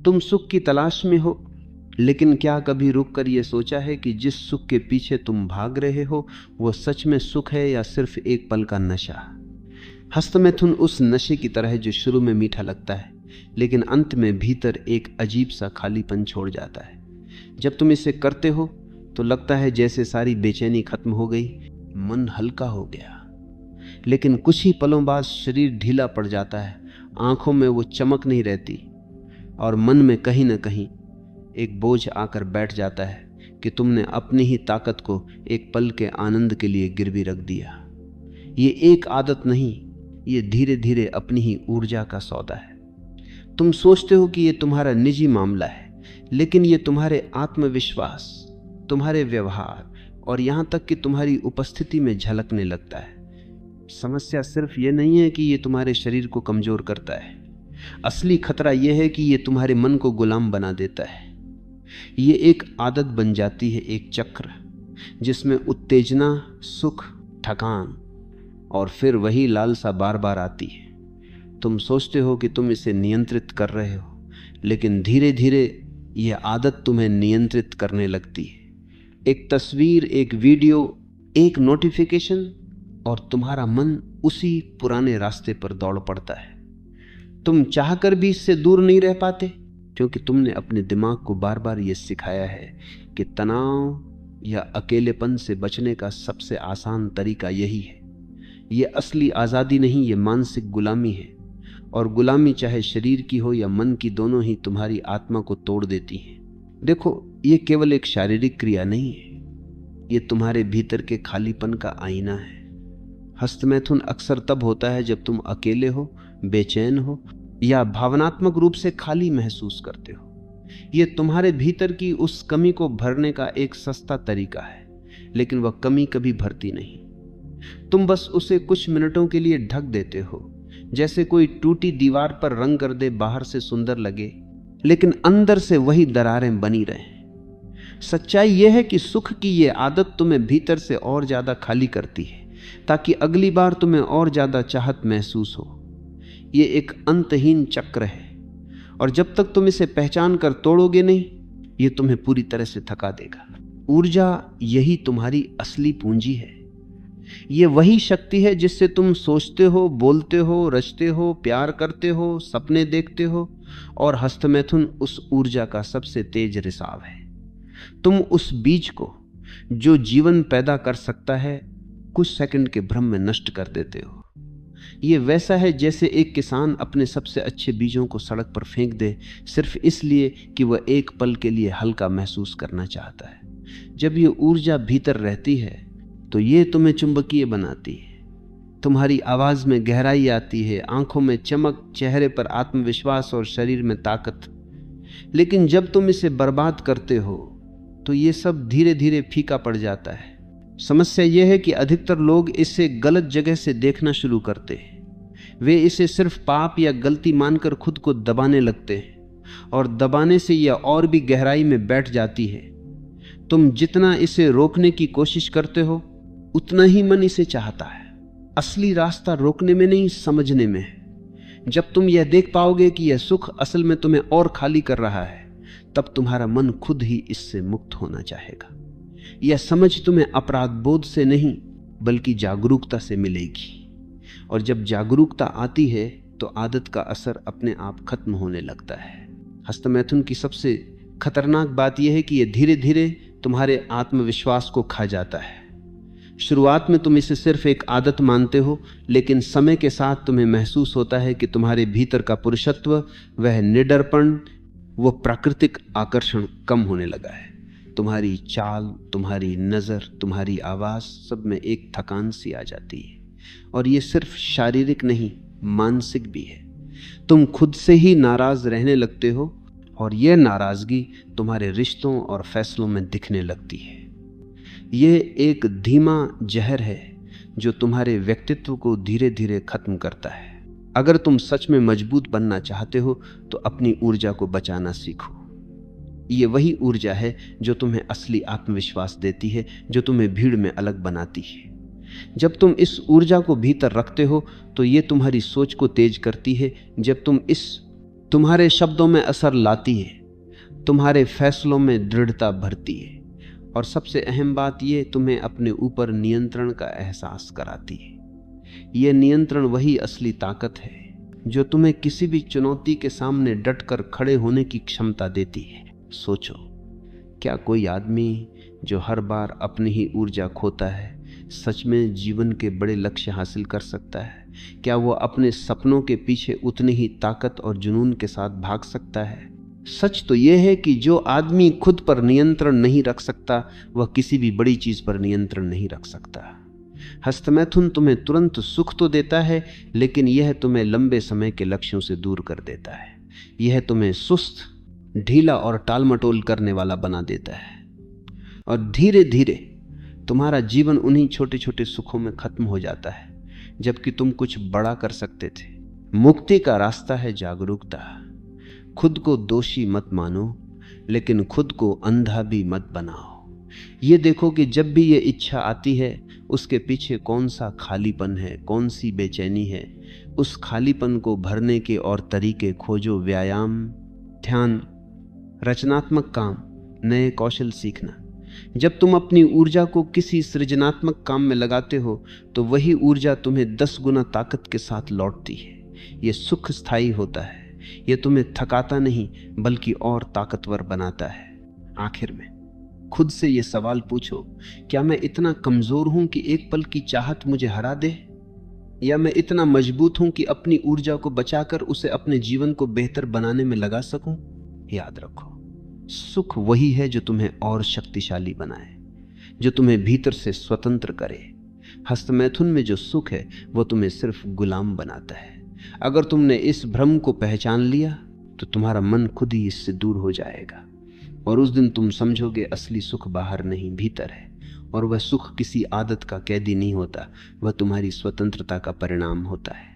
तुम सुख की तलाश में हो, लेकिन क्या कभी रुक कर यह सोचा है कि जिस सुख के पीछे तुम भाग रहे हो वो सच में सुख है या सिर्फ एक पल का नशा? हस्तमैथुन उस नशे की तरह है जो शुरू में मीठा लगता है लेकिन अंत में भीतर एक अजीब सा खालीपन छोड़ जाता है। जब तुम इसे करते हो तो लगता है जैसे सारी बेचैनी खत्म हो गई, मन हल्का हो गया। लेकिन कुछ ही पलों बाद शरीर ढीला पड़ जाता है, आंखों में वो चमक नहीं रहती और मन में कहीं ना कहीं एक बोझ आकर बैठ जाता है कि तुमने अपनी ही ताकत को एक पल के आनंद के लिए गिरवी रख दिया। ये एक आदत नहीं, ये धीरे धीरे अपनी ही ऊर्जा का सौदा है। तुम सोचते हो कि ये तुम्हारा निजी मामला है, लेकिन ये तुम्हारे आत्मविश्वास, तुम्हारे व्यवहार और यहाँ तक कि तुम्हारी उपस्थिति में झलकने लगता है। समस्या सिर्फ ये नहीं है कि ये तुम्हारे शरीर को कमजोर करता है, असली खतरा यह है कि ये तुम्हारे मन को गुलाम बना देता है। ये एक आदत बन जाती है, एक चक्र जिसमें उत्तेजना, सुख, थकान और फिर वही लालसा बार बार आती है। तुम सोचते हो कि तुम इसे नियंत्रित कर रहे हो, लेकिन धीरे धीरे यह आदत तुम्हें नियंत्रित करने लगती है। एक तस्वीर, एक वीडियो, एक नोटिफिकेशन और तुम्हारा मन उसी पुराने रास्ते पर दौड़ पड़ता है। तुम चाहकर भी इससे दूर नहीं रह पाते, क्योंकि तुमने अपने दिमाग को बार बार ये सिखाया है कि तनाव या अकेलेपन से बचने का सबसे आसान तरीका यही है। ये असली आज़ादी नहीं, ये मानसिक गुलामी है, और गुलामी चाहे शरीर की हो या मन की, दोनों ही तुम्हारी आत्मा को तोड़ देती है। देखो, ये केवल एक शारीरिक क्रिया नहीं है, ये तुम्हारे भीतर के खालीपन का आईना है। हस्तमैथुन अक्सर तब होता है जब तुम अकेले हो, बेचैन हो या भावनात्मक रूप से खाली महसूस करते हो। ये तुम्हारे भीतर की उस कमी को भरने का एक सस्ता तरीका है, लेकिन वह कमी कभी भरती नहीं। तुम बस उसे कुछ मिनटों के लिए ढक देते हो, जैसे कोई टूटी दीवार पर रंग कर दे, बाहर से सुंदर लगे लेकिन अंदर से वही दरारें बनी रहें। सच्चाई यह है कि सुख की यह आदत तुम्हें भीतर से और ज्यादा खाली करती है, ताकि अगली बार तुम्हें और ज्यादा चाहत महसूस हो। ये एक अंतहीन चक्र है, और जब तक तुम इसे पहचान कर तोड़ोगे नहीं, ये तुम्हें पूरी तरह से थका देगा। ऊर्जा यही तुम्हारी असली पूंजी है। ये वही शक्ति है जिससे तुम सोचते हो, बोलते हो, रचते हो, प्यार करते हो, सपने देखते हो, और हस्तमैथुन उस ऊर्जा का सबसे तेज रिसाव है। तुम उस बीज को जो जीवन पैदा कर सकता है कुछ सेकंड के भ्रम में नष्ट कर देते हो। ये वैसा है जैसे एक किसान अपने सबसे अच्छे बीजों को सड़क पर फेंक दे, सिर्फ इसलिए कि वह एक पल के लिए हल्का महसूस करना चाहता है। जब ये ऊर्जा भीतर रहती है तो ये तुम्हें चुंबकीय बनाती है, तुम्हारी आवाज में गहराई आती है, आंखों में चमक, चेहरे पर आत्मविश्वास और शरीर में ताकत। लेकिन जब तुम इसे बर्बाद करते हो तो ये सब धीरे धीरे फीका पड़ जाता है। समस्या यह है कि अधिकतर लोग इसे गलत जगह से देखना शुरू करते हैं। वे इसे सिर्फ पाप या गलती मानकर खुद को दबाने लगते हैं, और दबाने से यह और भी गहराई में बैठ जाती है। तुम जितना इसे रोकने की कोशिश करते हो उतना ही मन इसे चाहता है। असली रास्ता रोकने में नहीं, समझने में है। जब तुम यह देख पाओगे कि यह सुख असल में तुम्हें और खाली कर रहा है, तब तुम्हारा मन खुद ही इससे मुक्त होना चाहेगा। यह समझ तुम्हें अपराध बोध से नहीं बल्कि जागरूकता से मिलेगी, और जब जागरूकता आती है तो आदत का असर अपने आप खत्म होने लगता है। हस्तमैथुन की सबसे खतरनाक बात यह है कि यह धीरे धीरे तुम्हारे आत्मविश्वास को खा जाता है। शुरुआत में तुम इसे सिर्फ एक आदत मानते हो, लेकिन समय के साथ तुम्हें महसूस होता है कि तुम्हारे भीतर का पुरुषत्व, वह निडरपन, वो प्राकृतिक आकर्षण कम होने लगा है। तुम्हारी चाल, तुम्हारी नज़र, तुम्हारी आवाज़, सब में एक थकान सी आ जाती है। और ये सिर्फ शारीरिक नहीं, मानसिक भी है। तुम खुद से ही नाराज रहने लगते हो, और यह नाराजगी तुम्हारे रिश्तों और फैसलों में दिखने लगती है। यह एक धीमा जहर है जो तुम्हारे व्यक्तित्व को धीरे धीरे खत्म करता है। अगर तुम सच में मजबूत बनना चाहते हो तो अपनी ऊर्जा को बचाना सीखो। ये वही ऊर्जा है जो तुम्हें असली आत्मविश्वास देती है, जो तुम्हें भीड़ में अलग बनाती है। जब तुम इस ऊर्जा को भीतर रखते हो तो ये तुम्हारी सोच को तेज करती है। जब तुम तुम्हारे शब्दों में असर लाती है, तुम्हारे फैसलों में दृढ़ता भरती है, और सबसे अहम बात यह, तुम्हें अपने ऊपर नियंत्रण का एहसास कराती है। यह नियंत्रण वही असली ताकत है जो तुम्हें किसी भी चुनौती के सामने डटकर खड़े होने की क्षमता देती है। सोचो, क्या कोई आदमी जो हर बार अपनी ही ऊर्जा खोता है सच में जीवन के बड़े लक्ष्य हासिल कर सकता है? क्या वो अपने सपनों के पीछे उतनी ही ताकत और जुनून के साथ भाग सकता है? सच तो यह है कि जो आदमी खुद पर नियंत्रण नहीं रख सकता वह किसी भी बड़ी चीज पर नियंत्रण नहीं रख सकता। हस्तमैथुन तुम्हें तुरंत सुख तो देता है, लेकिन यह तुम्हें लंबे समय के लक्ष्यों से दूर कर देता है। यह तुम्हें सुस्त, ढीला और टालमटोल करने वाला बना देता है, और धीरे धीरे तुम्हारा जीवन उन्हीं छोटे छोटे सुखों में खत्म हो जाता है, जबकि तुम कुछ बड़ा कर सकते थे। मुक्ति का रास्ता है जागरूकता। खुद को दोषी मत मानो, लेकिन खुद को अंधा भी मत बनाओ। ये देखो कि जब भी ये इच्छा आती है उसके पीछे कौन सा खालीपन है, कौन सी बेचैनी है। उस खालीपन को भरने के और तरीके खोजो। व्यायाम, ध्यान, रचनात्मक काम, नए कौशल सीखना। जब तुम अपनी ऊर्जा को किसी सृजनात्मक काम में लगाते हो तो वही ऊर्जा तुम्हें 10 गुना ताकत के साथ लौटती है। यह सुख स्थायी होता है। यह तुम्हें थकाता नहीं बल्कि और ताकतवर बनाता है। आखिर में खुद से यह सवाल पूछो, क्या मैं इतना कमजोर हूं कि एक पल की चाहत मुझे हरा दे, या मैं इतना मजबूत हूं कि अपनी ऊर्जा को बचाकर उसे अपने जीवन को बेहतर बनाने में लगा सकूं? याद रखो, सुख वही है जो तुम्हें और शक्तिशाली बनाए, जो तुम्हें भीतर से स्वतंत्र करे। हस्तमैथुन में जो सुख है वो तुम्हें सिर्फ गुलाम बनाता है। अगर तुमने इस भ्रम को पहचान लिया तो तुम्हारा मन खुद ही इससे दूर हो जाएगा, और उस दिन तुम समझोगे असली सुख बाहर नहीं भीतर है। और वह सुख किसी आदत का कैदी नहीं होता, वह तुम्हारी स्वतंत्रता का परिणाम होता है।